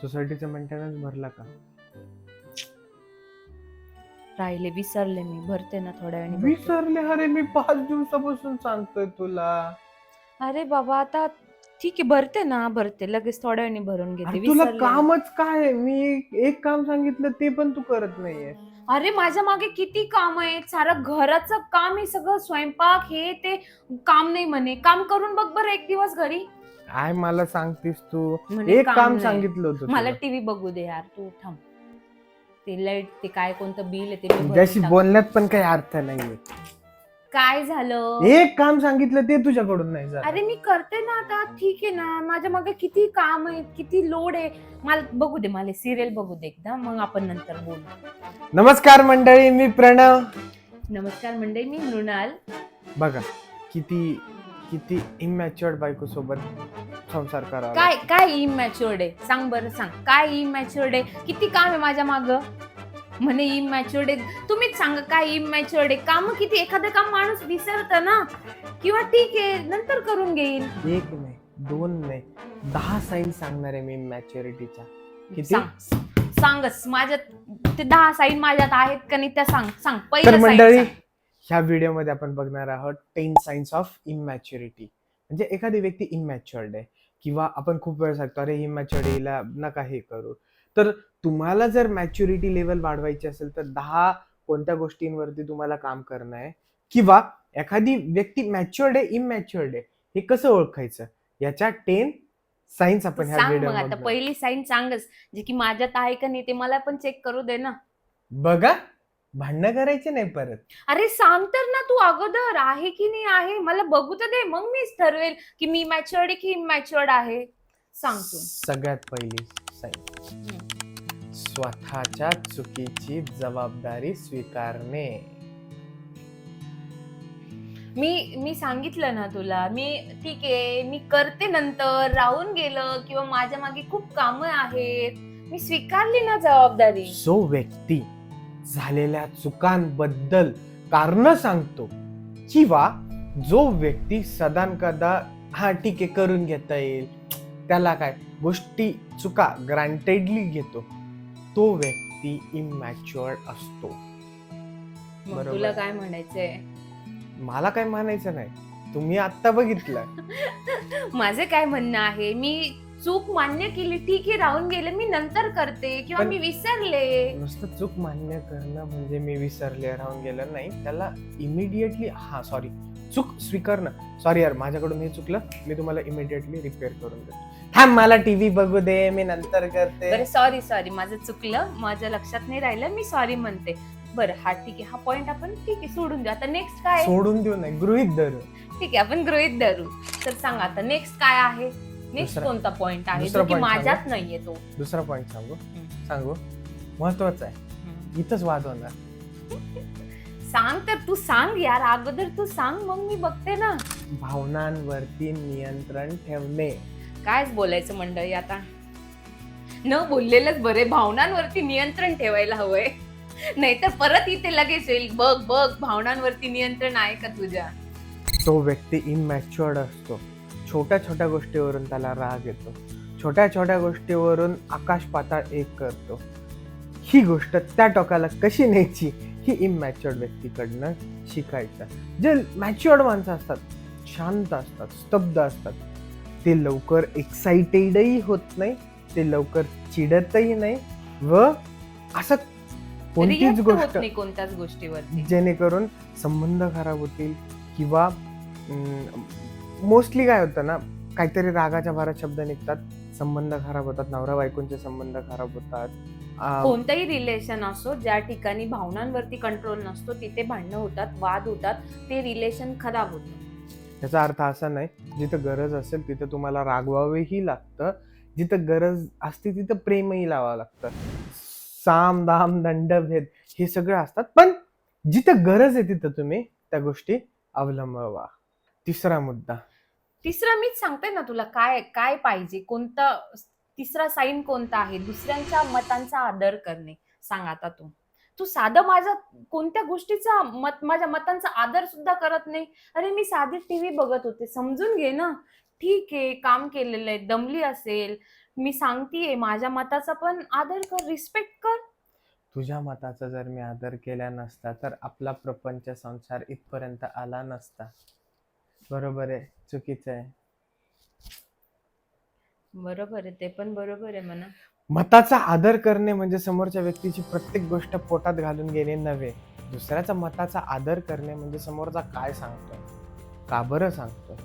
सोसायटीचा मेंटेनन्स भरला का? राहिले, विसरले मी. भरते ना थोड्या वेळाने भरते. विसरले? अरे मी 5 दिवसापासून सांगतोय तुला. अरे बाबा, आता ठीक आहे, भरते ना, भरते. लगेच थोड्या वेळाने भरून अरे घेते. तुला विसरले मी. कामच काय आहे? मी एक काम सांगितलं ते पण तू करत नाहीये. अरे माझ्या मागे किती काम आहे. सारं घराचं काम आहे, सगळं स्वयंपाक हे ते. काम नाही म्हणे. काम करून बघ बरं एक दिवस घरी. काय मला सांगतेस तू? म्हणे एक काम नाही. सांगितलं होतं मला तुला. टीव्ही बघू दे यार, तू थांब. ते लाईट, ते काय कोणतं बिल आहे ते मी भरून तुझ्याशी टाकते. बोलण्यात पण काही अर्थ नाहीये. काय झालं? एक काम सांगितलं ते तुझ्याकडून नाही झालं. अरे मी करते ना आता, ठीक आहे ना. माझ्या मागे किती काम आहे, किती लोड आहे. मला बघू दे, मला सिरियल बघू दे एकदा, मग आपण नंतर बोलू. नमस्कार मंडळी, मी प्रणव. नमस्कार मंडळी, मी मृणाल. बघा किती किती इमॅच्युअर्ड बायको सोबत संसार करावा. काय काय इमॅच्युअर्ड आहे? सांग बरं, सांग काय इमॅच्युअर्ड आहे? किती काम आहे माझ्या माग? म्हणे इमॅच्युअर्ड आहे. तुम्हीच सांगा काय इमॅच्युअर्ड आहे? काम किती? एखादं काम माणूस विसरत ना, किंवा ठीक आहे नंतर करून घेईल. एक नाही, दोन नाही, 10 साईन सांगणार आहे मी मॅच्युरिटीच्या. किती? सांगच. माझ्यात ते 10 साईन माझ्यात आहेत का नाही त्या सांग. सांग तर पहिलं मंडळी, साईन. ह्या व्हिडिओमध्ये आपण बघणार आहोत 10 साइन्स ऑफ इमॅच्युरिटी. म्हणजे एखादी व्यक्ती इमॅच्युअर्ड आहे, किंवा आपण खूप वेळ सांगतो अरे इमॅच्युअर्ड हिला नका हे करू. तर तुम्हाला जर मॅच्युरिटी लेवल वाढवायची असेल तर 10 कोणत्या गोष्टींवरती तुम्हाला काम करणं आहे, किंवा एखादी व्यक्ती मॅच्युअर्ड आहे इमॅच्युअर्ड आहे हे कसं ओळखायचं, याच्या 10 साइन्स आपण ह्या सांग मग व्हिडिओमध्ये आता पहिली साईन सांगच, जे की माझ्यात आहे का नाही ते मला पण चेक करू दे ना. बघा. भांडणं करायचे नाही परत. अरे सांग तर ना तू अगोदर, आहे की नाही आहे मला बघू तर दे, मग मीच ठरवेल की मी मॅच्युअर्ड आहे की इमॅच्युअर्ड आहे. सांग तू. सगळ्यात पहिली साईन, स्वतःच्या चुकीची जबाबदारी स्वीकारणे. मी सांगितलं ना तुला, मी ठीक आहे मी करते नंतर, राहून गेलं किंवा माझ्या मागे खूप कामं आहेत, मी स्वीकारली ना जबाबदारी. जो व्यक्ती झालेल्या चुकांबद्दल कारण सांगतो, किंवा जो व्यक्ती सदानकदा हा ठीक आहे करून घेता येईल, त्याला काय गोष्टी चुका ग्रांटेडली घेतो, तो व्यक्ती इमॅच्युअर्ड असतो. मग बरोबर. तुला काय म्हणायचंय? मला काय म्हणायचं नाही, तुम्ही आता बघितलं. माझं काय म्हणणं आहे, मी चूक मान्य केली, ठीक आहे राहून गेले, मी नंतर करते किंवा पण- मी विसरले. नुसतं चूक मान्य करणं म्हणजे मी विसरले राहून गेलं नाही, त्याला इमिडिएटली चूक स्वीकारणं. सॉरी यार, माझ्याकडून हे चुकलं, मी तुम्हाला इमिडिएटली रिपेअर करून देतो. हा मला टीव्ही बघू दे, मी नंतर करते. बरं सॉरी, माझं चुकलं, माझ्या लक्षात नाही राहिलं, मी सॉरी म्हणते. बरं हा ठीक आहे, हा पॉइंट आपण ठीक आहे सोडून देऊ. आता नेक्स्ट काय? सोडून देऊ नाही, गृहीत धरू. ठीक आहे आपण गृहीत धरू. तर सांग आता नेक्स्ट काय आहे? नेक्स्ट दुसरा- कोणता पॉइंट आहे दुसरा जो की point माझ्यात नाहीये तो? दुसरा पॉइंट सांगू महत्वाचा आहे, इथंच वाद होणार. सांग तर, तू सांग यार अगोदर, तू सांग मग मी बघते ना. भावनांवरती नियंत्रण ठेवणे. कायच बोलायचं मंडळी आता, न बोललेलंच बरे. भावनांवरती नियंत्रण ठेवायला हवंय, नाहीतर परत इथे लगेच येईल बघ बघ भावनांवरती नियंत्रण आहे का तुझ्या. तो व्यक्ती इमॅच्युअर्ड असतो. छोट्या छोट्या गोष्टीवरून त्याला राग येतो, छोट्या छोट्या गोष्टीवरून आकाश पाताळ एक करतो. ही गोष्ट त्या टोकाला कशी न्यायची ही इमॅच्युअर्ड व्यक्तीकडनं शिकायचं. जे मॅच्युअर्ड माणसं असतात, शांत असतात, स्तब्ध असतात, ते लवकर एक्साइटेडही होत नाही, ते लवकर चिडतही नाही, व असं कोणतीच React होत गोष्ट नाही कोणत्याच गोष्टीवरती. जेणेकरून संबंध खराब होतील, किंवा मोस्टली काय होतं ना, काहीतरी रागाच्या भरात शब्द निघतात, संबंध खराब होतात, नवरा बायकोंचे संबंध खराब होतात. कोणतंही रिलेशन असो, ज्या ठिकाणी भावनांवरती कंट्रोल नसतो तिथे भांडणं होतात, वाद होतात, ते रिलेशन खराब होतं. याचा अर्थ असा नाही, जिथं गरज असेल तिथं तुम्हाला रागवावेही लागतं, जिथं गरज असते तिथं प्रेमही लावावं लागतं. साम दाम दंडभेद हे सगळं असतात, पण जिथं गरज आहे तिथं तुम्ही त्या गोष्टी अवलंबवा. तिसरा मुद्दा, तिसरा मीच सांगते ना तुला, काय काय पाहिजे, कोणता तिसरा साईन कोणता आहे? दुसऱ्यांच्या मतांचा आदर करणे. सांग आता तू. तू साधं माझा कोणत्या गोष्टीचा माझ्या मतांचा आदर सुद्धा करत नाही. अरे मी साधी टीव्ही बघत होते, समजून घे ना. ठीक आहे काम केलेलं आहे, दमली असेल, मी सांगतेय माझ्या मताचा पण आदर कर, रिस्पेक्ट कर. तुझ्या मताचा जर मी आदर केला नसता तर आपला प्रपंच संसार इथपर्यंत आला नसता. बरोबर आहे, चुकीचं आहे? बरोबर आहे, ते पण बरोबर आहे म्हणा. मताचा आदर करणे म्हणजे समोरच्या व्यक्तीची प्रत्येक गोष्ट पोटात घालून घेणे नव्हे. दुसऱ्याच्या मताचा आदर करणे म्हणजे समोरचा काय सांगतोय, का बरं सांगतोय,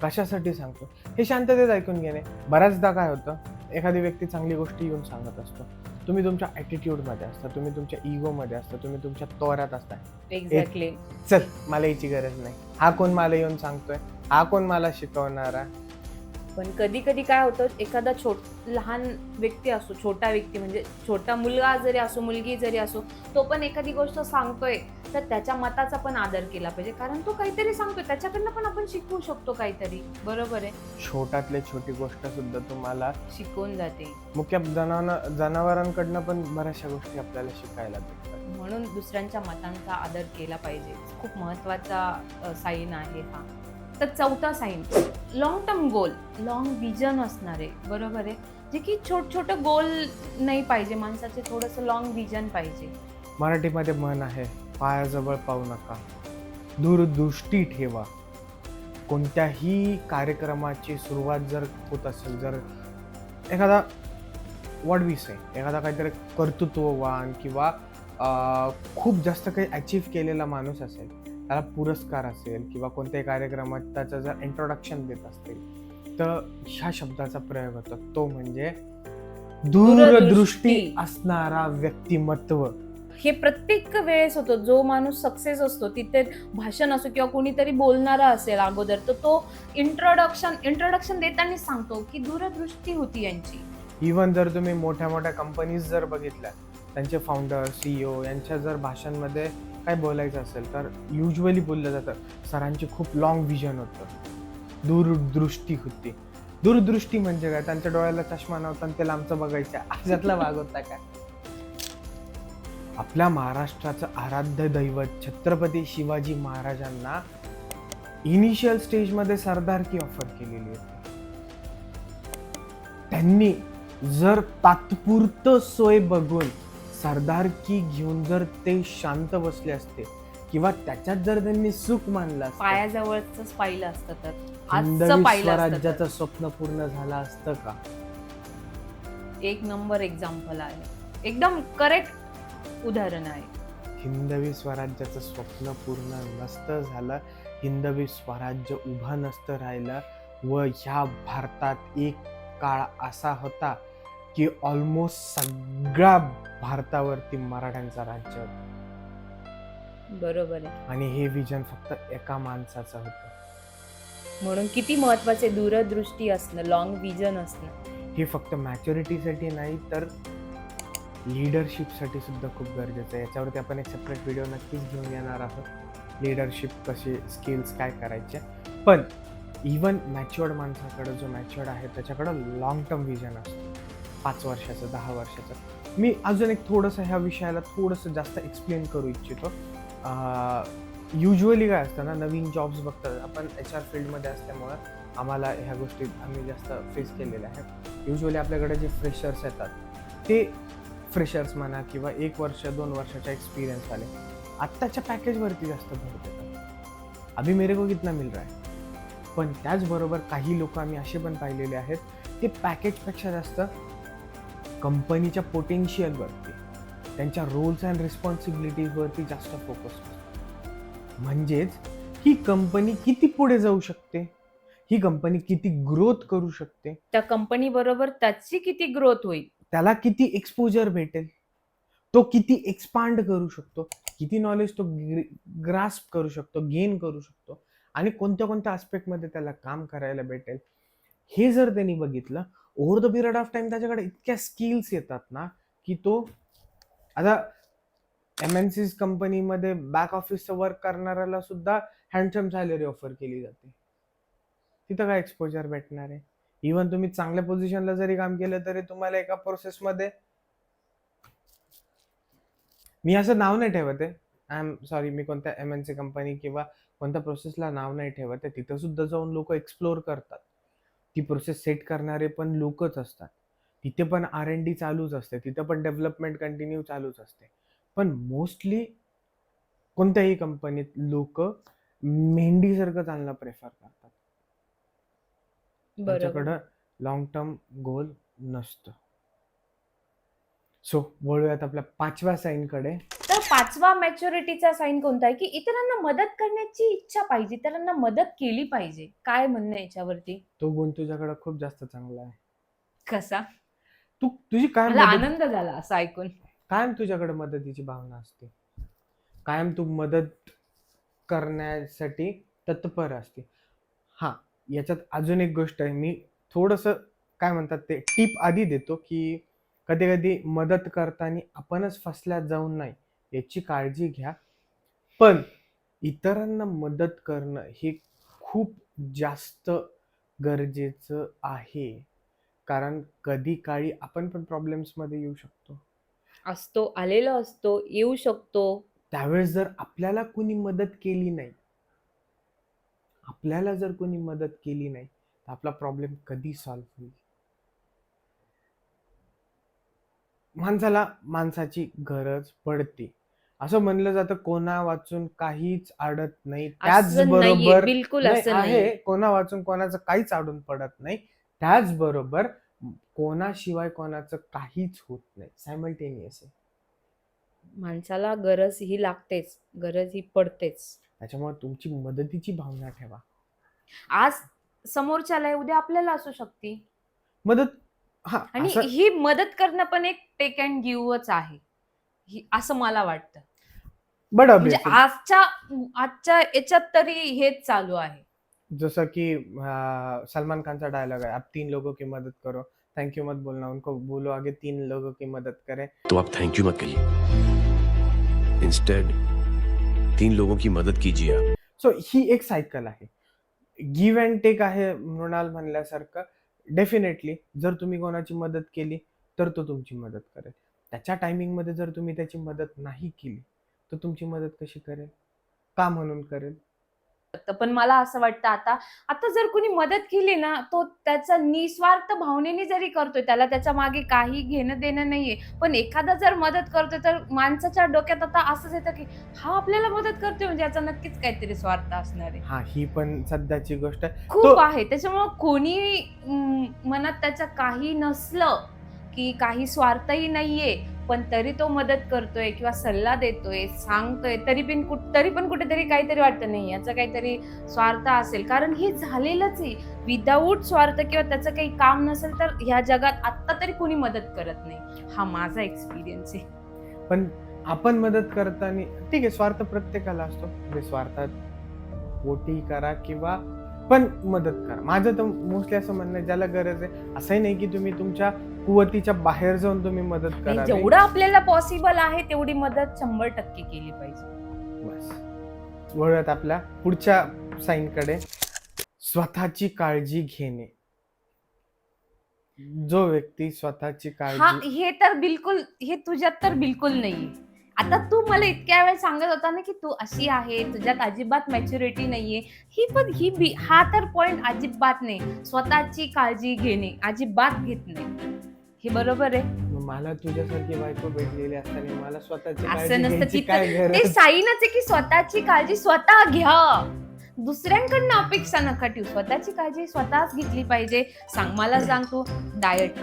कशासाठी सांगतो हे शांततेत ऐकून घेणे. बऱ्याचदा काय होतं, एखादी व्यक्ती चांगली गोष्ट येऊन सांगत असतो, तुम्ही तुमच्या ॲटिट्यूडमध्ये असता, तुम्ही तुमच्या इगोमध्ये असता, तुम्ही तुमच्या तोऱ्यात असता. एक्झॅक्टली. चल, मला याची गरज नाही, हा कोण मला येऊन सांगतोय, हा कोण मला शिकवणारा. पण कधी कधी काय होतं, एखादा लहान व्यक्ती असो, छोटा व्यक्ती म्हणजे छोटा मुलगा जरी असो, मुलगी जरी असो, तो पण एखादी गोष्ट सांगतोय तर त्याच्या मताचा पण आदर केला पाहिजे, कारण तो काहीतरी सांगतोय, त्याच्याकडनं पण आपण शिकवू शकतो काहीतरी. बरोबर आहे, छोटातले छोटी गोष्ट सुद्धा तुम्हाला शिकवून जाते. मुख्य जनावरांकडनं पण बऱ्याचशा गोष्टी आपल्याला शिकायला भेटतात. म्हणून दुसऱ्यांच्या मतांचा आदर केला पाहिजे, खूप महत्वाचा साईन आहे हा. तर चौथा sign, long term goal, long vision असणारे. बरोबर आहे, जे की छोट गोल नाही पाहिजे माणसाचे, थोडंसं लॉंग विजन पाहिजे. मराठीमध्ये म्हण आहे, पायाजवळ पाहू नका, दूरदृष्टी ठेवा. कोणत्याही कार्यक्रमाची सुरुवात जर होत असेल, जर एखादा एखादा काहीतरी कर्तृत्ववान किंवा खूप जास्त काही अचीव्ह केलेला माणूस असेल, त्याला पुरस्कार असेल किंवा कोणत्याही कार्यक्रमात त्याचं जर इंट्रोडक्शन देत असतील, तर ह्या शब्दाचा प्रयोग होतो, तो म्हणजे दूरदृष्टी असणारा व्यक्तिमत्व. हे प्रत्येक वेळेस होतं, जो माणूस सक्सेस असतो तिथे भाषण असो किंवा कोणीतरी बोलणारा असेल अगोदर, तर तो इंट्रोडक्शन देताना सांगतो की दूरदृष्टी होती यांची. इव्हन जर तुम्ही मोठ्या मोठ्या कंपनीज जर बघितल्या, त्यांचे फाउंडर, CEO यांच्या जर भाषणांमध्ये काय बोलायचं असेल तर युजली बोललं जातं, सरांची खूप लॉंग विजन होतं, दूरदृष्टी होती. दूरदृष्टी म्हणजे काय, त्यांच्या डोळ्याला चष्मा नव्हता आणि ते लांबचं बघायचं, अशातला भाग होता काय? आपल्या महाराष्ट्राचं आराध्य दैवत छत्रपती शिवाजी महाराजांना इनिशियल स्टेजमध्ये सरदारकी ऑफर केलेली होती. त्यांनी जर तात्पुरतं सोय बघून सरदारकी घेऊन जर ते शांत बसले असते किंवा त्याच्यात जर त्यांनी सुख मानलं असतं, पायाजवळच पाहिलं असतं तर हिंदवी आजचं पाहिलं असतं स्वराज्याचं स्वप्न पूर्ण झालं असतं का? एक नंबर एक्झाम्पल आहे, एकदम करेक्ट उदाहरण आहे. हिंदवी स्वराज्याचं स्वप्न पूर्ण नसतं झालं, हिंदवी स्वराज्य उभं नसतं राहिलं व ह्या भारतात एक काळ असा होता की ऑलमोस्ट सगळ्या भारतावरती मराठ्यांचं राज्य होतं. बरोबर आहे, आणि हे विजन फक्त एका माणसाचं होतं. म्हणून किती महत्वाचे दूरदृष्टी असणं, लॉंग विजन असणं. हे फक्त मॅच्युरिटीसाठी नाही तर लीडरशिपसाठी सुद्धा खूप गरजेचं आहे. याच्यावरती आपण एक सेपरेट व्हिडिओ नक्कीच घेऊन येणार आहोत, लीडरशिप कशी, स्किल्स काय करायचे. पण इवन मॅच्युअर्ड माणसाकडं, जो मॅच्युअर्ड आहे त्याच्याकडं लॉंग टर्म विजन असतं, 5 वर्षाचं, 10 वर्षाचं. मी अजून एक थोडंसं ह्या विषयाला थोडंसं जास्त एक्सप्लेन करू इच्छितो. युजली काय असतं ना, नवीन जॉब्स बघतात आपण, HR फील्डमध्ये असल्यामुळं आम्हाला ह्या गोष्टी आम्ही जास्त फेस केलेल्या आहेत. युजली आपल्याकडे जे फ्रेशर्स येतात, ते फ्रेशर्स म्हणा किंवा 1 वर्ष 2 वर्षाचा एक्सपिरियन्स वाले आत्ताच्या पॅकेजवरती जास्त भर देतात. अभी मेरे को कितना मिल रहा है. पण त्याचबरोबर काही लोक आम्ही असे पण पाहिलेले आहेत, ते पॅकेजपेक्षा जास्त कंपनीच्या पोटेन्शियलवरती, त्यांच्या रोल्स अँड रिस्पॉन्सिबिलिटीजवरती जास्त फोकस करतात. म्हणजेच ही कंपनी किती पुढे जाऊ शकते, ही कंपनी किती ग्रोथ करू शकते, त्या कंपनी बरोबर त्याची किती ग्रोथ होईल, त्याला किती एक्सपोजर भेटेल, तो किती एक्सपांड करू शकतो, किती नॉलेज तो ग्रास्प करू शकतो, गेन करू शकतो आणि कोणत्या कोणत्या आस्पेक्टमध्ये त्याला काम करायला भेटेल, हे जर त्यांनी बघितलं over the period of time, त्याच्याकडे इतक्या स्किल्स येतात ना की तो आता MNC कंपनीमध्ये बॅक ऑफिसचं वर्क करणाऱ्याला सुद्धा हँडसम सॅलरी ऑफर केली जाते. तिथं काय एक्सपोजर भेटणार आहे? इव्हन तुम्ही चांगल्या पोझिशनला जरी काम केलं तरी तुम्हाला एका प्रोसेसमध्ये, मी असं नाव नाही ठेवत आहे, आय एम सॉरी, मी कोणत्या MNC कंपनी किंवा कोणत्या प्रोसेसला नाव नाही ठेवत आहे, तिथं सुद्धा जाऊन लोक एक्सप्लोर करतात, ती प्रोसेस सेट करणारे पण लोकच असतात. तिथे पण R&D चालूच असते, तिथे पण डेव्हलपमेंट कंटिन्यू चालूच असते. पण मोस्टली कोणत्याही कंपनीत लोक मेंढीसारखं चालणं प्रेफर करतात. बरोबर. त्यांच्याकडं लॉंग टर्म गोल नसतं. सो वळूयात आपल्या 5व्या साईनकडे. तर 5वा मॅच्युरिटीचा साईन कोणता आहे, की इतरांना मदत करण्याची इच्छा पाहिजे, इतरांना मदत केली पाहिजे. काय म्हणणं आहे याच्यावरती? तो गुण तुझ्याकडे खूप जास्त चांगला आहे. कसा? तुझी मला आनंद झाला असं ऐकून. कायम तुझ्याकडे मदतीची भावना असते. कायम तू मदत करण्यासाठी तत्पर असते. हा, याच्यात अजून एक गोष्ट आहे. मी थोडस काय म्हणतात ते टीप आधी देतो, की कधी कधी मदत करताना आपणच फसल्यात जाऊ नये याची काळजी घ्या. पण इतरांना मदत करणं हे खूप जास्त गरजेचं आहे. कारण कधी काळी आपण पण प्रॉब्लेम्स मध्ये येऊ शकतो. आलेलो असतो, येऊ शकतो. त्यावेळेस जर आपल्याला कोणी मदत केली नाही, तर आपला प्रॉब्लेम कधी सॉल्व्ह होईल? माणसाला माणसाची गरज पडते. असं म्हणलं जातं, कोणा वाचून काहीच अडत नाही. असं नाहीये, त्याचबरोबर बिलकुल नाही असं नाहीये. आहे, कोणा वाचून कोणाचं काहीच अडून पडत नाही. त्याचबरोबर कोणाशिवाय कोणाचं काहीच होत नाही. सायमल्टेनियस आहे. माणसाला गरज ही लागतेच, गरज ही पडतेच. त्याच्यामुळे तुमची मदतीची भावना ठेवा. आज समोरच्याला आहे, उद्या आपल्याला असू शकते. मदत हा आणि असं ही मदत करणं पण एक टेक अँड गिव्हच आहे. असं मला वाटतं. बट म्हणजे ऑब्विसली आजच्या याच्यात तरी हेच चालू आहे. जसं की सलमान खानचा डायलॉग आहे, आप 3 लोगों की मदद करो, थैंक यू मत बोलना, उनको बोलो आगे 3 लोगों की मदद करें. तो आप थैंक यू मत कहिए, इंस्टेड 3 लोगों की मदद कीजिए आप. सो ही एक सायकल आहे, गिव्ह अँड टेक आहे. मृणाल म्हणल्यासारखं डेफिनेटली जर तुम्ही कोणाची मदत केली तर तो तुमची मदत करेल. त्याच्या टायमिंग मध्ये जर तुम्ही त्याची मदत नाही केली तर तुमची मदत कशी करेल? का म्हणून करेल? पण मला असं वाटतं आता आता जर कुणी मदत केली ना, तो त्याचा निस्वार्थ भावनेने जरी करतोय, त्याला त्याच्या मागे काही घेणं देणं नाहीये. पण एखादा जर मदत करतोय तर माणसाच्या डोक्यात आता असंच येतं, की हा आपल्याला मदत करतोय म्हणजे याचा नक्कीच काहीतरी स्वार्थ असणार आहे. हा, ही पण सध्याची गोष्ट आहे. खूप आहे. त्याच्यामुळं कोणी मनात त्याच्या काही नसलं, की काही स्वार्थही नाहीये, पण तरी तो मदत करतोय किंवा सल्ला देतोय, सांगतोय, तरी पण कुठेतरी काहीतरी वाटतं, नाही याचा काहीतरी स्वार्थ असेल. कारण हे झालेलंच आहे. विदाऊट स्वार्थ किंवा त्याचं काही काम नसेल तर ह्या जगात आत्ता तरी कोणी मदत करत नाही. हा माझा एक्सपिरियन्स आहे. पण आपण मदत करताना ठीक आहे, स्वार्थ प्रत्येकाला असतो. म्हणजे स्वार्थात पोटी करा किंवा पण मदत करा. माझं तर मोस्टली असं म्हणणं आहे, ज्याला गरज आहे, असंही नाही की तुम्ही तुमच्या कुवतीच्या बाहेर जाऊन तुम्ही मदत आणि करा. जेवढं आपल्याला पॉसिबल आहे तेवढी मदत 100% केली पाहिजे. बस. वळूयात आपल्या पुढच्या साईनकडे. स्वतःची काळजी घेणे. जो व्यक्ती स्वतःची काळजी हे तुझ्यात तर बिलकुल नाहीये. आता तू मला इतक्या वेळ सांगत होता ना, की तू अशी आहे, तुझ्यात अजिबात मॅच्युरिटी नाहीये. हा तर पॉइंट अजिबात नाही. स्वतःची काळजी घेणे अजिबात घेत नाही. हे बरोबर आहे. मला तुझ्यासारखी बायको भेटलेली असताना मला स्वतःची असं काळजी नसतं घ्यायची की काय ते गरज? साईनच आहे, की स्वतःची काळजी स्वतः घ्या. दुसऱ्यांकडनं अपेक्षा नका ठेवू. स्वतःची काळजी स्वतःच घेतली पाहिजे. मला सांग, तू डाएट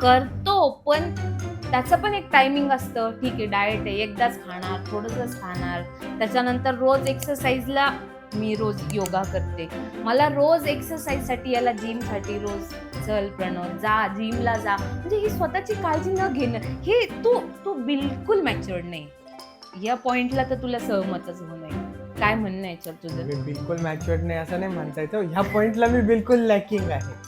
करतो पण त्याचं पण एक टायमिंग असतं. ठीक आहे, डाएट आहे, एकदाच खाणार, थोडंसंच खाणार. त्याच्यानंतर रोज एक्सरसाइजला मी रोज योगा करते. मला रोज एक्सरसाइजसाठी याला जिमसाठी रोज चल प्रणव जा, जिमला जा. म्हणजे ही स्वतःची काळजी न घेणं, हे तू बिलकुल मॅच्युअर्ड नाही. या पॉइंटला तर तुला सहमतच होणार. काय म्हणणं आहे याच्यात तुझं? मी बिलकुल मॅच्युअर्ड नाही असं नाही म्हणता येतं. ह्या पॉइंटला मी बिलकुल लॅकिंग आहे.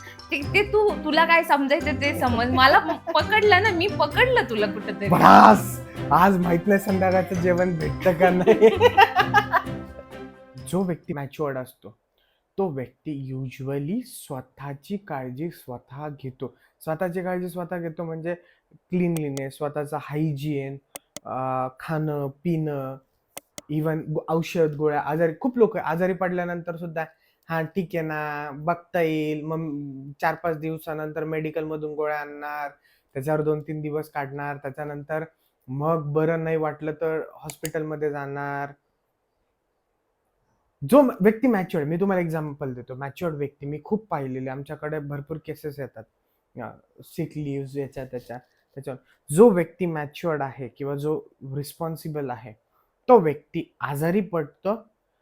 ते तुला काय समजायचं ते समज. मला पकडलं ना, मी पकडलं तुला कुठेतरी. बस, आज माहित नाही संध्याकाळचं जेवण भेटतं का नाही. जो व्यक्ती मॅच्युअर्ड असतो तो व्यक्ती युजली स्वतःची काळजी स्वतः घेतो. म्हणजे क्लिनलीनेस, स्वतःचा हायजीन, खाणं पिणं, इवन औषध गोळ्या. खूप लोक आजारी पडल्यानंतर सुद्धा हा ठीक आहे ना, बघता येईल. मग 4-5 दिवसानंतर मेडिकलमधून गोळ्या आणणार, त्याच्यावर 2-3 दिवस काढणार. त्याच्यानंतर मग बरं नाही वाटलं तर हॉस्पिटलमध्ये जाणार. जो व्यक्ती मॅच्युअर्ड, मी तुम्हाला एक्झाम्पल देतो. मॅच्युअर्ड व्यक्ती मी खूप पाहिलेले. आमच्याकडे भरपूर केसेस येतात. सिक लीव्हज याच्या त्याच्या त्याच्यावर. जो व्यक्ती मॅच्युअर्ड आहे किंवा जो रिस्पॉन्सिबल आहे, तो व्यक्ती आजारी पडतो.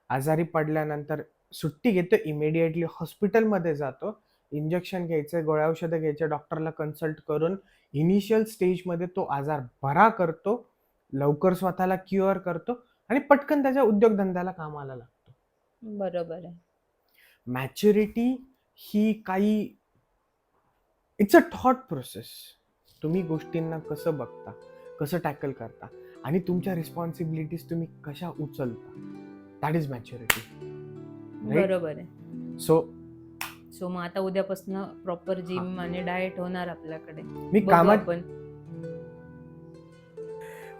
आजारी पडल्यानंतर सुट्टी घेतो, इमिडिएटली हॉस्पिटलमध्ये जातो. इंजेक्शन घ्यायचं, गोळ्या औषधं घ्यायचे, डॉक्टरला कन्सल्ट करून इनिशियल स्टेजमध्ये तो आजार बरा करतो, लवकर स्वतःला क्युअर करतो आणि पटकन त्याच्या उद्योगधंद्याला कामाला लागतो. बरोबर आहे. मॅच्युरिटी ही काही, इट्स अ थॉट प्रोसेस. तुम्ही गोष्टींना कसं बघता, कसं टॅकल करता आणि तुमच्या रिस्पॉन्सिबिलिटीज तुम्ही कशा उचलता, दॅट इज मॅच्युरिटी. राईट? बरोबर आहे. सो सो मग आता उद्यापासून प्रॉपर जिम आणि डाएट होणार आपल्याकडे. मी बघू कामात आपण.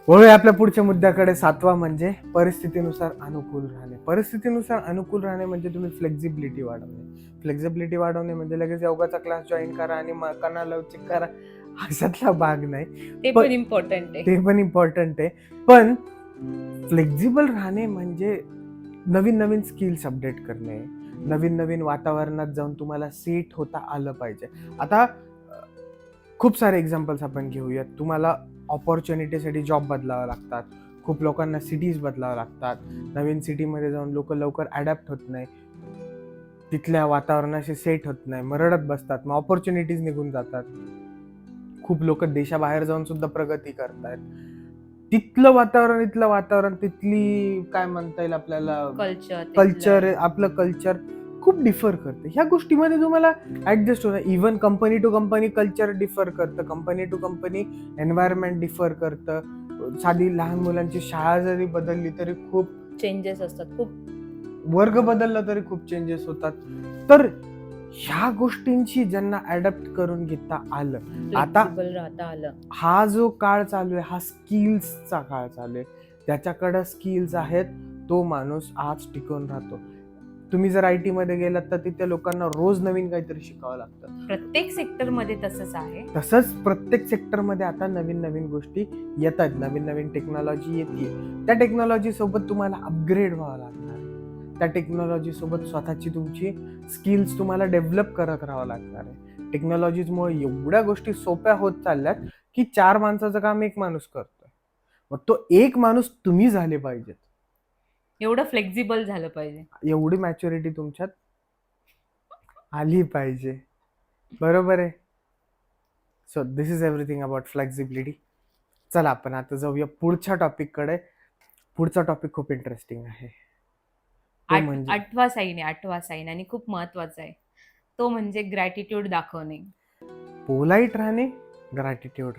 वळूया आपल्या पुढच्या मुद्द्याकडे. 7वा म्हणजे परिस्थितीनुसार अनुकूल राहणे. परिस्थितीनुसार अनुकूल राहणे म्हणजे तुम्ही फ्लेक्झिबिलिटी वाढवणे. फ्लेक्झिबिलिटी वाढवणे म्हणजे लगेच योगाचा क्लास जॉईन करा आणि कणा लवचिक करा, अशातला भाग नाही. ते पण इम्पॉर्टंट आहे. ते पण इम्पॉर्टंट आहे. पण फ्लेक्झिबल राहणे म्हणजे नवीन नवीन स्किल्स अपडेट करणे, नवीन नवीन वातावरणात जाऊन तुम्हाला सेट होता आलं पाहिजे. आता खूप सारे एक्झाम्पल्स आपण घेऊयात. तुम्हाला ऑपॉर्च्युनिटीसाठी जॉब बदलावा लागतात. खूप लोकांना सिटीज बदलावं लागतात. नवीन सिटीमध्ये जाऊन लोक लवकर अडॅप्ट होत नाही, तिथल्या वातावरणाशी सेट होत नाही, मग रडत बसतात, मग ऑपॉर्च्युनिटीज निघून जातात. खूप लोक देशाबाहेर जाऊन सुद्धा प्रगती करतात. तिथलं वातावरण, तिथली काय म्हणता येईल आपल्याला, कल्चर, आपलं कल्चर खूप डिफर करते. ह्या गोष्टीमध्ये तुम्हाला ऍडजस्ट होणं, even company to company culture differ करतं, company to company environment differ करतं. साधी लहान मुलांची शाळा जरी बदलली तरी खूप चेंजेस असतात. खूप वर्ग बदलला तरी खूप चेंजेस होतात. तर ह्या गोष्टींची ज्यांना अडॅप्ट करून घेता आलं, आता फ्लेक्सिबल राहता आलं. हा जो काळ चालू आहे हा स्किल्सचा काळ चालू आहे. त्याच्याकडे स्किल्स आहेत, तो माणूस आज टिकून राहतो. तुम्ही जर IT मध्ये गेलात तर तिथे लोकांना रोज नवीन काहीतरी शिकावं लागतं. प्रत्येक सेक्टर मध्ये तसंच आहे. तसंच प्रत्येक सेक्टरमध्ये आता नवीन नवीन गोष्टी येतात, नवीन नवीन टेक्नॉलॉजी येते. त्या टेक्नॉलॉजी सोबत तुम्हाला अपग्रेड व्हावं लागणार आहे. त्या टेक्नॉलॉजी सोबत स्वतःची तुमची स्किल्स तुम्हाला डेव्हलप करत राहावं लागणार आहे. टेक्नॉलॉजीमुळे एवढ्या गोष्टी सोप्या होत चालल्यात की 4 माणसाचं काम 1 माणूस करतोय. मग तो 1 माणूस तुम्ही झाले पाहिजेत. एवढं फ्लेक्झिबल झालं पाहिजे. एवढी मॅच्युरिटी तुमच्यात आली पाहिजे. बरोबर आहे. So this is everything about flexibility. चला आपण आता जाऊया पुढच्या टॉपिककडे. पुढचा टॉपिक खूप इंटरेस्टिंग आहे. तो म्हणजे 8वा साईन आणि खूप महत्वाचा आहे. तो म्हणजे ग्रॅटिट्यूड दाखवणे. पोलाईट राहणे, ग्रॅटिट्यूड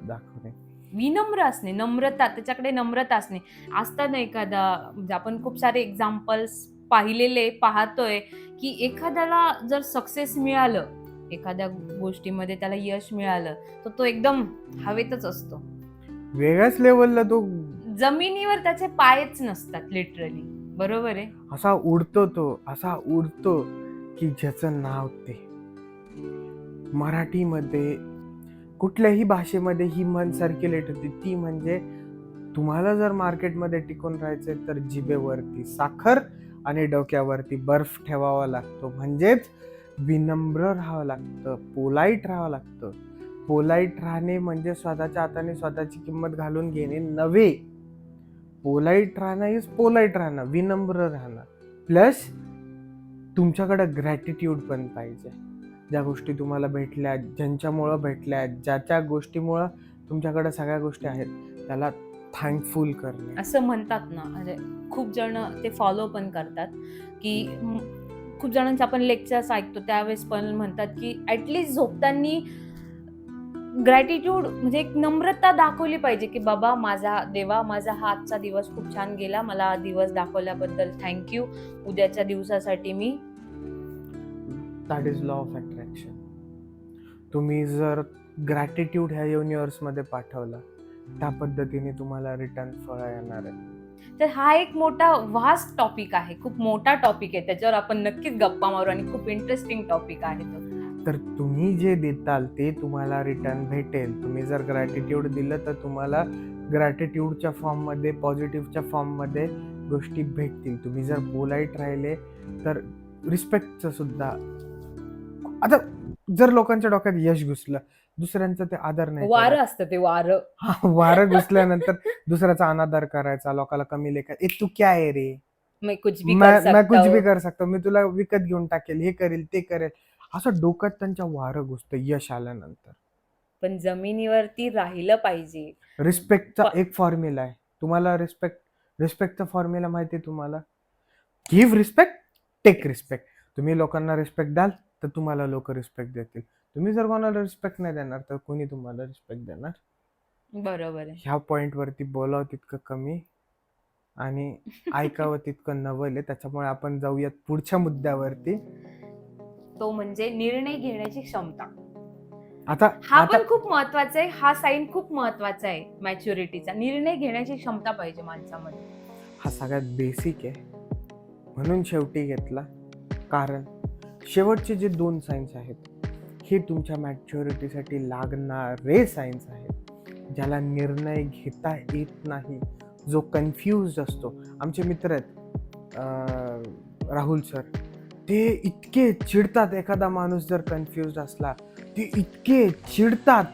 दाखवणे. विनम्र असणे, नम्रता, त्याच्याकडे नम्रता असणे. असतं ना एखादा, म्हणजे आपण खूप सारे एक्झाम्पल्स पाहतोय की एखाद्याला जर सक्सेस मिळालं, एखाद्या गोष्टीमध्ये त्याला यश मिळालं, तर तो एकदम हवेतच असतो. वेगळ्याच लेवलला तो जमिनीवर त्याचे पायच नसतात लिटरली. बरोबर आहे. असा उडतो की ज्याचं नाव ते. मराठीमध्ये कुठल्याही भाषेमध्ये ही म्हण सर्क्युलेट होती, ती म्हणजे तुम्हाला जर मार्केटमध्ये टिकून राहायचंय तर जिभेवरती साखर आणि डोक्यावरती बर्फ ठेवावा लागतो. म्हणजेच विनम्र राहावं लागतं, पोलाईट राहावं लागतं. पोलाईट राहणे म्हणजे स्वतःच्या हाताने स्वतःची किंमत घालून घेणे नव्हे. पोलाईट राहणं इज पोलाईट राहणं, विनम्र राहणं. प्लस तुमच्याकडे ग्रॅटिट्यूड पण पाहिजे. ज्या गोष्टी तुम्हाला भेटल्या, ज्यांच्यामुळं भेटल्या, ज्याच्या गोष्टीमुळं तुमच्याकडे सगळ्या गोष्टी आहेत, त्याला थँकफुल करणे. असं म्हणतात ना, म्हणजे खूप जण ते फॉलो पण करतात की खूप जणांचे आपण लेक्चर्स ऐकतो त्यावेळेस पण म्हणतात की ऍटलिस्ट झोपताना ग्रॅटिट्यूड म्हणजे एक नम्रता दाखवली पाहिजे की बाबा माझा देवा, माझा हा आजचा दिवस खूप छान गेला, मला दिवस दाखवल्याबद्दल थँक्यू, उद्याच्या दिवसासाठी मी. That is law of attraction. तुम्ही जर ग्रॅटिट्यूड ह्या युनिव्हर्समध्ये पाठवला, त्या पद्धतीने तुम्हाला रिटर्न फळ येणार आहे. तर हा एक मोठा व्हास्ट टॉपिक आहे, खूप मोठा टॉपिक आहे, त्याच्यावर आपण नक्कीच गप्पा मारू आणि खूप इंटरेस्टिंग टॉपिक आहे तो. तर तुम्ही जे देताल ते तुम्हाला रिटर्न भेटेल. तुम्ही जर ग्रॅटिट्यूड दिलं तर तुम्हाला ग्रॅटिट्यूडच्या फॉर्ममध्ये, पॉझिटिव्हच्या फॉर्ममध्ये गोष्टी भेटतील. तुम्ही जर पोलाईट राहिले तर रिस्पेक्टचं सुद्धा. आता जर लोकांच्या डोक्यात यश घुसलं, दुसऱ्यांचा ते आदर नाही वारं करत. असतं ते वारं. वारं घुसल्यानंतर दुसऱ्याचा अनादर करायचा, लोकांना कमी लेखायचं. ए तू क्या आहे रे, मैं कुछ भी मैं कर मैं कुछ सकता भी हूँ. कर सकता हूं. मी तुला विकत घेऊन टाकेल, हे करेल ते करेल, असं डोक्यात त्यांच्या वारं घुसतं यश आल्यानंतर. पण जमिनीवरती राहिलं पाहिजे. रिस्पेक्टचा प- एक फॉर्म्युला आहे. तुम्हाला रिस्पेक्टचा फॉर्म्युला माहिती आहे तुम्हाला? Give respect, take respect. तुम्ही लोकांना रिस्पेक्ट द्याल तर तुम्हाला लोक रिस्पेक्ट देतील. तुम्ही जर कोणाला रिस्पेक्ट नाही देणार तर कोणी तुम्हाला रिस्पेक्ट देणार? बरोबर आहे. ह्या पॉइंटवरती बोलावं तितकं कमी आणि ऐकावं तितकं नवल आहे. त्याच्यामुळे आपण जाऊयात पुढच्या मुद्द्यावरती. तो म्हणजे निर्णय घेण्याची क्षमता. आता हा आता पण खूप महत्वाचा आहे, हा साईन खूप महत्वाचा आहे मॅच्युरिटीचा. निर्णय घेण्याची क्षमता पाहिजे माणसामध्ये. हा सगळ्यात बेसिक आहे म्हणून शेवटी घेतला. कारण शेवटचे जे 2 सायन्स आहेत हे तुमच्या मॅच्युरिटीसाठी लागणारे सायन्स आहेत. ज्याला निर्णय घेता येत नाही, जो कन्फ्यूज असतो. आमचे मित्र आहेत राहुल सर, ते इतके चिडतात. एखादा माणूस जर कन्फ्यूज असला ते इतके चिडतात.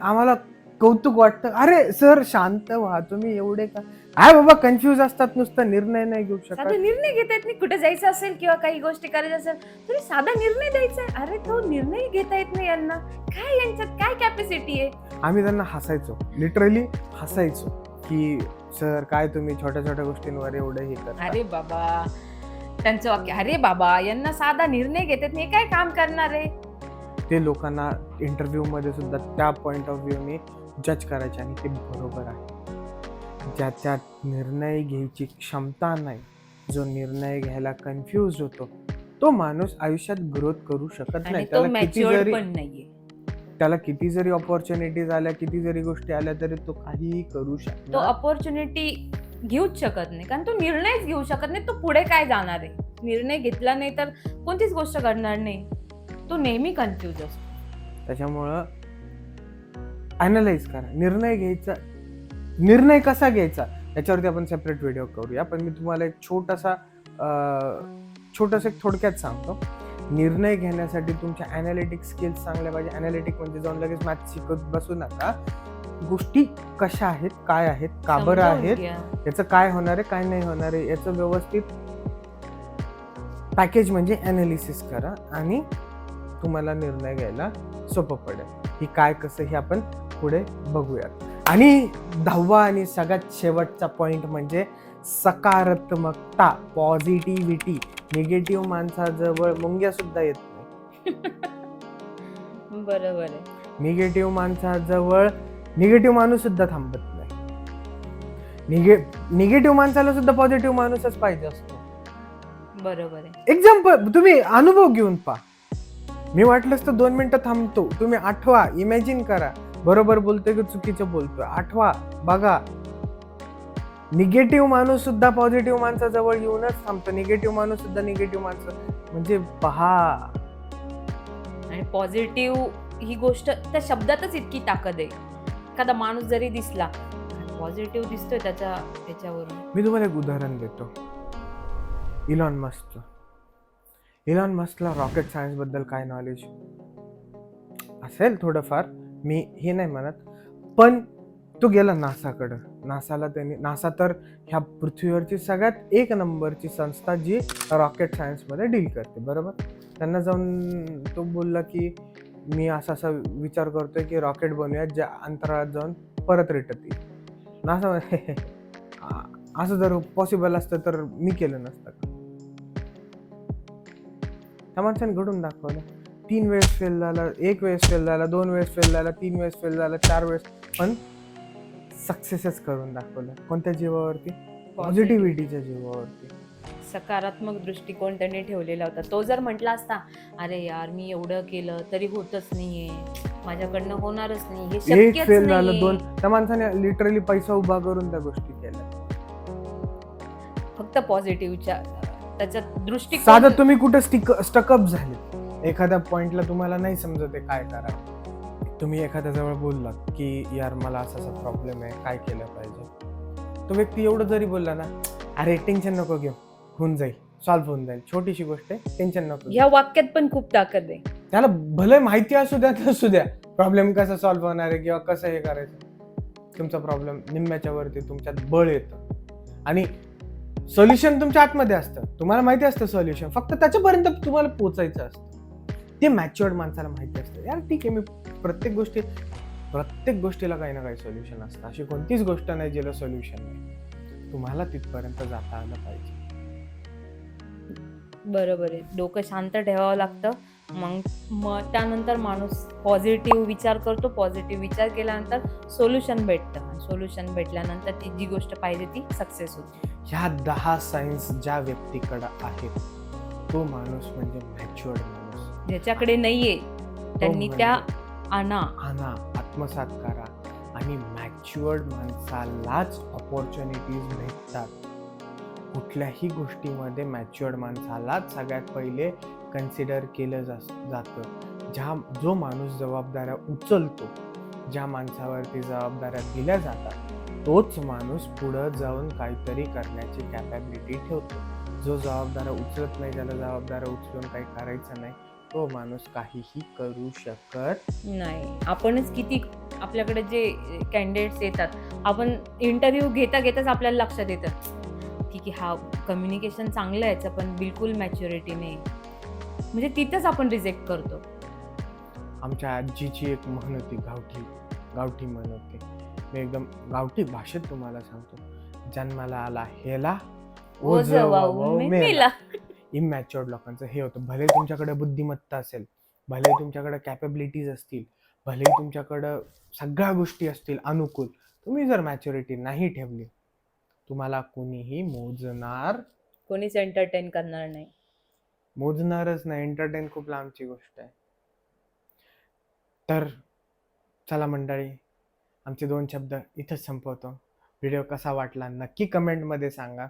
आम्हाला कौतुक वाटतं, अरे सर शांत व्हा, तुम्ही एवढे का बाबा कन्फ्यूज असतात, नुसतं निर्णय नाही घेऊ शकत. साधा निर्णय घेता येत नाही, कुठे जायचं असेल किंवा काही गोष्टी करायच्या असेल तरी साधा निर्णय द्यायचा आहे. अरे तो निर्णय घेता येत नाही यांना, काय यांच्यात काय कॅपॅसिटी आहे. आम्ही त्यांना हसायचो, लिटरली हसायचो की सर काय तुम्ही छोट्या छोट्या गोष्टींवर एवढं हे करता. अरे बाबा, त्यांचं वाक्य, अरे बाबा यांना साधा निर्णय घेता येत नाही, काय काम करणार आहे. ते लोकांना इंटरव्ह्यू मध्ये सुद्धा त्या पॉइंट ऑफ व्ह्यूने जज करायचे आणि ते बरोबर आहे. ज्याच्यात निर्णय घ्यायची क्षमता नाही, जो निर्णय घ्यायला कन्फ्युज होतो, तो माणूस आयुष्यात ग्रोथ करू शकत आणि नाही. तो मॅच्युअर्ड पण नाहीये. त्याला किती जरी ऑपॉर्च्युनिटीज आल्या, किती जरी गोष्टी आल्या तरी तो काहीही करू तो शकतो. ऑपॉर्च्युनिटी घेऊच शकत नाही, कारण तो निर्णयच घेऊ शकत नाही. तो पुढे काय जाणार आहे. निर्णय घेतला नाही तर कोणतीच गोष्ट घडणार नाही. तो नेहमी कन्फ्युज असतो. त्याच्यामुळं अॅनलाइज करा. निर्णय कसा घ्यायचा याच्यावरती आपण सेपरेट व्हिडिओ करूया. पण मी तुम्हाला एक छोटंसं एक थोडक्यात सांगतो. निर्णय घेण्यासाठी तुमच्या अॅनालिटिक स्किल्स चांगल्या पाहिजे. अॅनालिटिक म्हणजे जाऊन लगेच मॅथ शिकत बसू नका. गोष्टी कशा आहेत, काय आहेत, का बरं समजावून आहेत, घ्या. याचं काय होणार आहे, काय नाही होणार आहे, याचं व्यवस्थित पॅकेज म्हणजे अनालिसिस करा आणि तुम्हाला निर्णय घ्यायला सोपं पडेल. ही काय कसं हे आपण पुढे बघूयात. आणि 10वा आणि सगळ्यात शेवटचा पॉइंट म्हणजे सकारात्मकता, पॉझिटिव्हिटी. निगेटिव्ह माणसाजवळ मुंग्या सुद्धा येत नाही. बरोबर आहे. निगेटिव्ह माणसाजवळ निगेटिव्ह माणूस सुद्धा थांबत नाही. निगेटिव्ह माणसाला सुद्धा पॉझिटिव्ह माणूसच पाहिजे असतो. बरोबर आहे. एक्झाम्पल तुम्ही अनुभव घेऊन पहा. मी वाटलंच तर 2 मिनिटं थांबतो. तुम्ही आठवा, इमॅजिन करा, बरोबर बोलतोय की चुकीचं बोलतोय, आठवा, बघा. निगेटिव्ह माणूस सुद्धा पॉझिटिव्ह माणसाजवळ येऊनच थांबतो. निगेटिव्ह माणूस सुद्धा निगेटिव्ह माणसं म्हणजे पहा. आणि पॉझिटिव्ह ही गोष्ट त्या शब्दातच इतकी ताकद आहे. एखादा माणूस जरी दिसला, पॉझिटिव्ह दिसतोय त्याच्यावरून. मी तुम्हाला एक उदाहरण देतो. इलॉन मस्कला रॉकेट सायन्स बद्दल काय नॉलेज असेल थोडंफार, मी हे नाही म्हणत, पण तो गेला नासाकडं. नासा तर ह्या पृथ्वीवरची सगळ्यात 1 नंबरची संस्था जी रॉकेट सायन्समध्ये डील करते, बरोबर. त्यांना जाऊन तो बोलला की मी असा विचार करतोय की रॉकेट बनवूयात जे अंतराळात जाऊन परत रिटर्न येईल. नासा असं जर पॉसिबल असतं तर मी केलं नसतं का. त्या माणसाने घडून दाखवलं. 3 वेळेस फेल झाला, 1 वेळेस फेल झाला, 2 वेळेस फेल झाला, 3 वेळेस फेल झाला, 4 वेळेस, पण सक्सेसच करून दाखवलं. कोणत्या जीवावरती? पॉझिटिव्हिटीच्या जीवावरती. सकारात्मक दृष्टिकोन त्याने ठेवलेला होता. तो जर म्हटला असता, अरे यार मी एवढं केलं तरी होतच नाहीये, माझ्याकडनं होणारच नाही, हे 1 शक्यच फेल झालं, नाहीये. 2, त्या माणसाने लिटरली पैसा उभा करून त्या गोष्टी केल्या. फक्त पॉझिटिव्हच्या त्याच्यात दृष्टिकोन. साधं तुम्ही कुठे स्टकअप झाले, एखाद्या पॉइंटला तुम्हाला नाही समजत आहे काय करा, तुम्ही एखाद्या जवळ बोललात की यार मला असा असा प्रॉब्लेम आहे, काय केलं पाहिजे, तो व्यक्ती एवढं जरी बोलला ना, अरे टेन्शन नको घेऊ, होऊन जाईल, सॉल्व्ह होऊन जाईल, छोटीशी गोष्ट आहे, टेन्शन नको घेऊ. ह्या वाक्यात पण खूप ताकद आहे. त्याला भले माहिती असू द्या नसू द्या प्रॉब्लेम कसा सॉल्व्ह होणार आहे किंवा कसं हे करायचं, तुमचा प्रॉब्लेम निम्म्याच्या वरती तुमच्यात बळ येतं आणि सोल्युशन तुमच्या आतमध्ये असतं, तुम्हाला माहिती असतं सोल्युशन, फक्त त्याच्यापर्यंत तुम्हाला पोहोचायचं असतं. ते मॅच्युअर्ड माणसाला माहिती असतं, यार ठीक आहे, मी प्रत्येक गोष्टीला काही ना काही सोल्युशन असतं, अशी कोणतीच गोष्ट नाही ज्याला सोल्युशन नाही, तुम्हाला तिथपर्यंत जाता आलं पाहिजे. बरोबर आहे. डोकं शांत ठेवावं लागतं. मग त्यानंतर माणूस पॉझिटिव्ह विचार करतो. पॉझिटिव्ह विचार केल्यानंतर सोल्युशन भेटतं. सोल्युशन भेटल्यानंतर ती जी गोष्ट पाहिजे ती सक्सेस होते. ह्या 10 सायन्स ज्या व्यक्तीकडे आहेत तो माणूस म्हणजे मॅच्युअर्ड माणूस. ज्याच्याकडे नाहीये त्यांनी त्या आणा आत्मसात करा आणि मॅच्युअर्ड माणसालाच अपॉर्च्युनिटीज भेटतात. कुठल्याही गोष्टीमध्ये मॅच्युअर्ड माणसालाच सगळ्यात पहिले कन्सिडर केलं जातं. जो माणूस जबाबदाऱ्या उचलतो, ज्या माणसावरती जबाबदाऱ्या दिल्या जातात, तोच माणूस पुढं जाऊन काहीतरी करण्याची कॅपॅबिलिटी ठेवतो. जो जबाबदाऱ्या उचलत नाही, ज्याला जबाबदाऱ्या उचलून काही करायचं नाही, तो माणूस काहीही करू शकत नाही. आपणच किती आपल्याकडे जे कॅन्डिडेट्स येतात, आपण इंटरव्ह्यू घेताच आपल्याला लक्षात येतं की हा कम्युनिकेशन चांगलं आहे याचं, पण बिलकुल मॅच्युरिटी नाही, म्हणजे तिथंच आपण रिजेक्ट करतो. आमच्या आजीची एक म्हण होती, गावठी म्हण होती, मी एकदम गावठी भाषेत तुम्हाला सांगतो, जन्माला आला हेला ओझवाऊन मेला. इमॅच्युअर्ड लोकांचं हे होतं. भले तुमच्याकडे बुद्धिमत्ता असेल, भले तुमच्याकडे कॅपेबिलिटीज असतील, भले तुमच्याकडं सगळ्या गोष्टी असतील अनुकूल, तुम्ही जर मॅच्युरिटी नाही ठेवली, तुम्हाला कोणीही कोणीच एंटरटेन करणार नाही. मोजणारच नाही. एंटरटेन खूप लांबची गोष्ट आहे. तर चला मंडळी, आमचे 2 शब्द इथंच संपवतो. व्हिडिओ कसा वाटला नक्की कमेंटमध्ये सांगा.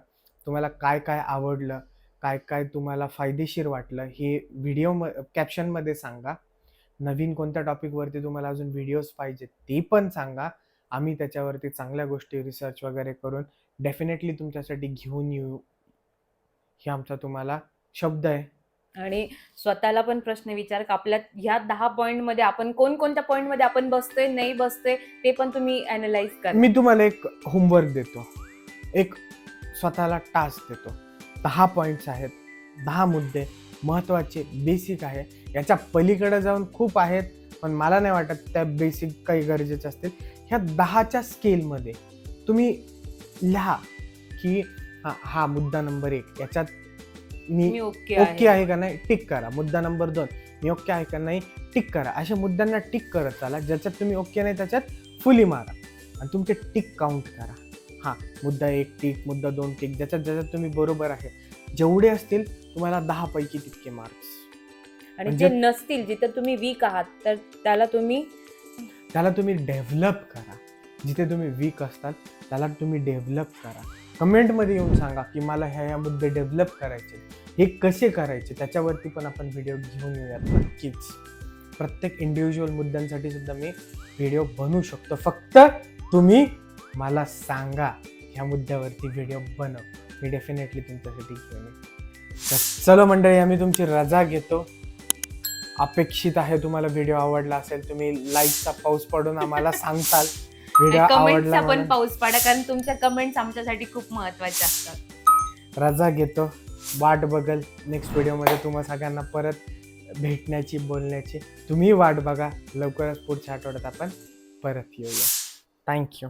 तुम्हाला काय काय आवडलं, काय काय तुम्हाला फायदेशीर वाटलं हे व्हिडिओ कॅप्शनमध्ये सांगा. नवीन कोणत्या टॉपिकवरती तुम्हाला अजून व्हिडिओज पाहिजे ते पण सांगा. आम्ही त्याच्यावरती चांगल्या गोष्टी रिसर्च वगैरे करून डेफिनेटली तुमच्यासाठी घेऊन येऊ, हे आमचा तुम्हाला शब्द आहे. आणि स्वतःला पण प्रश्न विचार का आपल्या ह्या 10 पॉईंटमध्ये आपण कोणत्या पॉईंटमध्ये आपण बसतोय नाही बसतोय ते पण तुम्ही अॅनलाइज करा. मी तुम्हाला एक होमवर्क देतो, एक स्वतःला टास्क देतो. 10 पॉईंट्स आहेत, 10 मुद्दे महत्त्वाचे, बेसिक आहे. याच्या पलीकडे जाऊन खूप आहेत, पण मला नाही वाटत त्या बेसिक काही गरजेचे असतील. ह्या 10च्या स्केलमध्ये तुम्ही लिहा की हा मुद्दा नंबर 1 याच्यात मी ओके आहे का नाही टिक करा. मुद्दा नंबर 2 मी ओके आहे का नाही टिक करा. अशा मुद्द्यांना टिक करत चाला. ज्याच्यात तुम्ही ओके नाही त्याच्यात फुली मारा आणि तुमचे टिक काउंट करा. मुद्दा 1 टिक, मुद्दा 2 टिक, ज्याच्यात तुम्ही बरोबर आहे. जेवढे असतील तुम्हाला 10 पैकी तितके मार्क्स. आणि जे नसतील, जिथे तुम्ही वीक आहात, तर त्याला तुम्ही डेव्हलप करा. जिथे तुम्ही वीक असतात त्याला तुम्ही डेव्हलप करा. कमेंटमध्ये येऊन सांगा की मला ह्या मुद्दे डेव्हलप करायचे, हे कसे करायचे, त्याच्यावरती पण आपण व्हिडिओ घेऊन येऊयात नक्कीच. प्रत्येक इंडिव्हिज्युअल मुद्द्यांसाठी सुद्धा मी व्हिडिओ बनवू शकतो. फक्त तुम्ही मला सांगा ह्या मुद्द्यावरती व्हिडिओ बनव, मी डेफिनेटली तुमच्यासाठी घेऊन येईन. तर चलो मंडळी, आम्ही तुमची रजा घेतो. अपेक्षित आहे तुम्हाला व्हिडिओ आवडला असेल, तुम्ही लाईकचा पाऊस पडून आम्हाला सांगताल व्हिडिओ आवडला. पण पाऊस पडा, कारण तुमच्या कमेंट्स आमच्यासाठी खूप महत्त्वाच्या असतात. रजा घेतो, वाट बघल नेक्स्ट व्हिडिओमध्ये तुम्हा सगळ्यांना परत भेटण्याची, बोलण्याची. तुम्ही वाट बघा, लवकरच पुढच्या आठवड्यात आपण परत येऊया. थँक्यू.